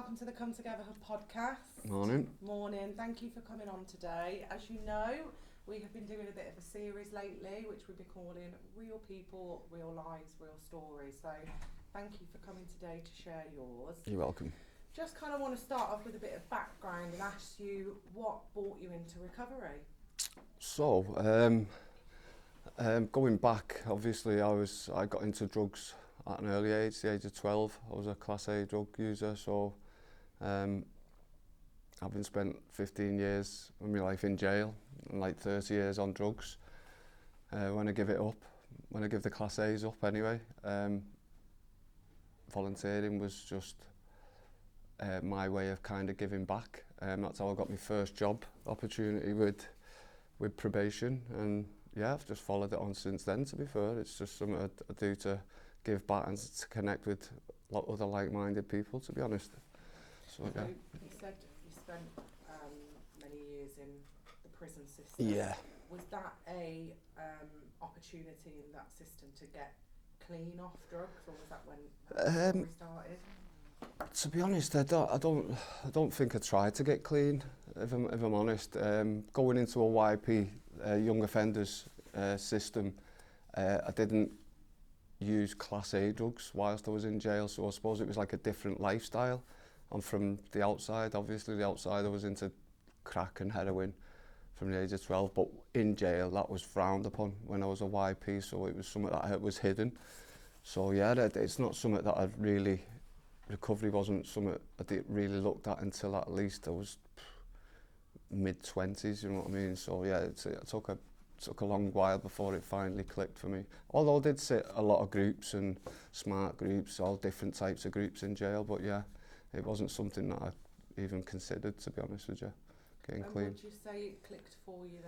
welcome to the Come Together podcast. Morning. Morning. Thank you for coming on today. As you know, we have been doing a bit of a series lately, which we've been calling Real People, Real Lives, Real Stories. So thank you for coming today to share yours. You're welcome. Just kind of want to start off with a bit of background and ask you what brought you into recovery. So, going back, obviously I got into drugs at an early age, the age of 12. I was a Class A drug user, so having spent 15 years of my life in jail and like 30 years on drugs, when I give it up, when I give the Class A's up anyway, volunteering was just my way of kind of giving back. That's how I got my first job opportunity with probation, and yeah, I've just followed it on since then, to be fair. It's just something I do to give back and to connect with other like-minded people, to be honest. So yeah. So you said you spent many years in the prison system. Yeah. Was that a opportunity in that system to get clean off drugs, or was that when the story started? To be honest, I don't think I tried to get clean, if I'm honest. Going into a YP, young offenders system, I didn't use Class A drugs whilst I was in jail, so I suppose it was like a different lifestyle. I'm from the outside, obviously the outside I was into crack and heroin from the age of 12, but in jail that was frowned upon when I was a YP, so it was something that was hidden. So yeah, it's not something that I'd really, recovery wasn't something I really looked at until at least I was mid-20s, you know what I mean? So yeah, it took a long while before it finally clicked for me. Although I did sit a lot of groups and smart groups, all different types of groups in jail, but yeah, it wasn't something that I even considered, to be honest with you, getting clean. And would you say it clicked for you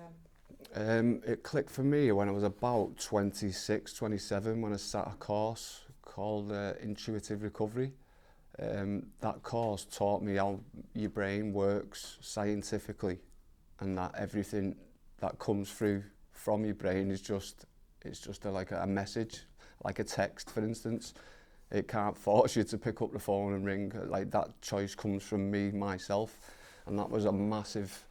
then? It clicked for me when I was about 26, 27, when I sat a course called Intuitive Recovery. That course taught me how your brain works scientifically, and that everything that comes through from your brain is just like a message, like a text, for instance. It can't force you to pick up the phone and ring. Like, that choice comes from me, myself, and that was a massive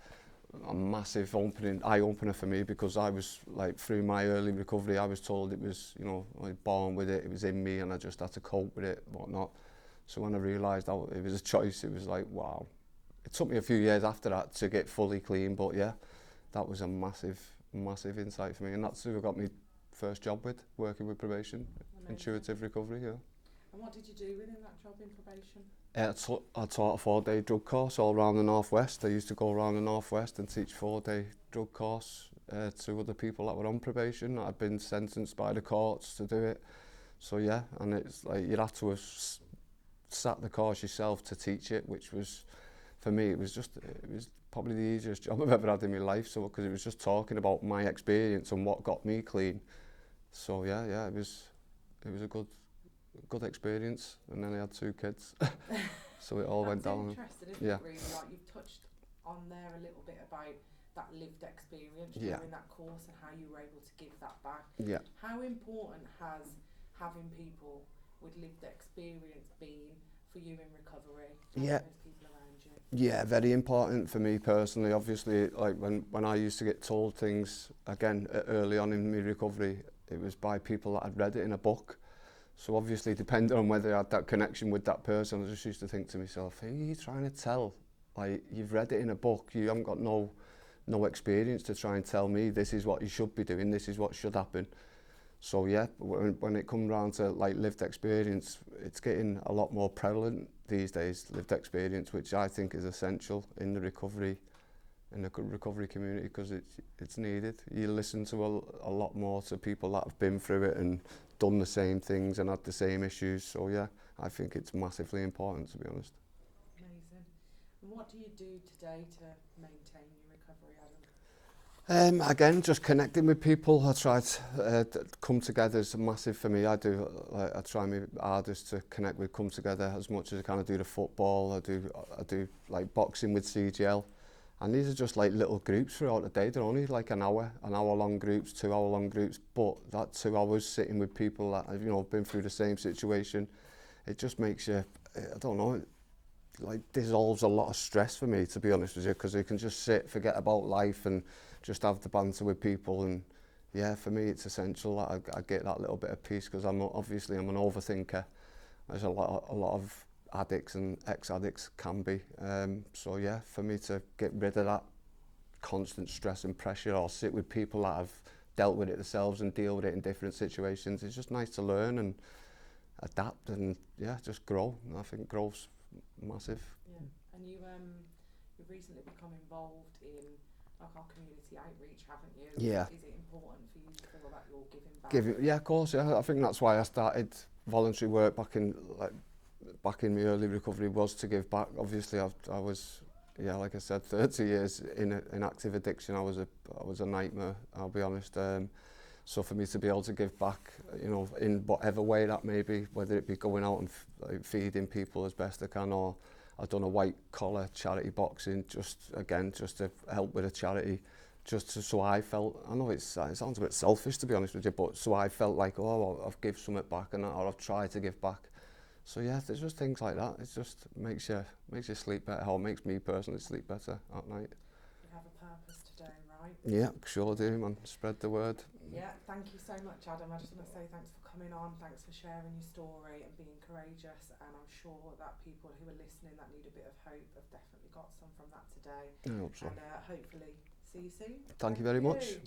eye opener for me, because I was like, through my early recovery, I was told it was, you know, I was born with it, it was in me, and I just had to cope with it, whatnot. So when I realised that it was a choice, it was like, wow. It took me a few years after that to get fully clean, but yeah, that was a massive insight for me, and that's who I got my first job with, working with probation. Amazing. Intuitive Recovery, yeah. And what did you do within that job in probation? I taught a 4-day drug course all around the Northwest. I used to go around the Northwest and teach 4-day drug course to other people that were on probation, that had been sentenced by the courts to do it. So yeah, and it's like, you'd have to have sat the course yourself to teach it, which was, for me, it was probably the easiest job I've ever had in my life, so, because it was just talking about my experience and what got me clean. So yeah, it was a good experience, and then I had 2 kids, so it all went down. That's interesting, isn't it, really? Like, you've touched on there a little bit about that lived experience during that course and how you were able to give that back. Yeah. How important has having people with lived experience been for you in recovery? Yeah. Those people around you? Yeah, very important for me personally. Obviously, like when I used to get told things, again, early on in my recovery, it was by people that had read it in a book. So obviously, depending on whether I had that connection with that person, I just used to think to myself, who are you trying to tell? Like, you've read it in a book, you haven't got no experience to try and tell me this is what you should be doing, this is what should happen. So yeah, when it comes around to like lived experience, it's getting a lot more prevalent these days, lived experience, which I think is essential in the recovery community, because it's needed. You listen to a lot more to people that have been through it and done the same things and had the same issues. So yeah, I think it's massively important, to be honest. Amazing. And what do you do today to maintain your recovery, Adam? Again, just connecting with people. I try to come together is massive for me. I try my hardest to connect with come together as much as I can. I do the football, I do like boxing with CGL. And these are just like little groups throughout the day. They're only like an hour long groups, 2 hour long groups. But that 2 hours sitting with people that have, you know, been through the same situation, it just makes you, I don't know, like dissolves a lot of stress for me, to be honest with you, because you can just sit, forget about life, and just have the banter with people. And yeah, for me, it's essential that I get that little bit of peace, because I'm an overthinker. There's a lot of addicts and ex-addicts can be. So yeah, for me to get rid of that constant stress and pressure, or sit with people that have dealt with it themselves and deal with it in different situations, it's just nice to learn and adapt and yeah, just grow. I think growth's massive. Yeah, and you've recently become involved in like our community outreach, haven't you? Yeah. Is it important for you to feel that you're giving back? Yeah, of course. Yeah, I think that's why I started voluntary work back in my early recovery, was to give back. Obviously, I was, yeah, like I said, 30 years in active addiction. I was a nightmare, I'll be honest. So for me to be able to give back, you know, in whatever way that may be, whether it be going out and feeding people as best I can, or I've done a white collar charity boxing, just to help with a charity, so I felt, I know it sounds a bit selfish to be honest with you, but so I felt like, oh, well, I've give something back, or I've tried to give back. So yeah, there's just things like that. It just makes you sleep better. How it makes me personally sleep better at night. You have a purpose today, right? Yeah, sure do, man. Spread the word. Yeah, thank you so much, Adam. I just want to say thanks for coming on, thanks for sharing your story and being courageous, and I'm sure that people who are listening that need a bit of hope have definitely got some from that today. I hope so. And hopefully see you soon. Thank you very much.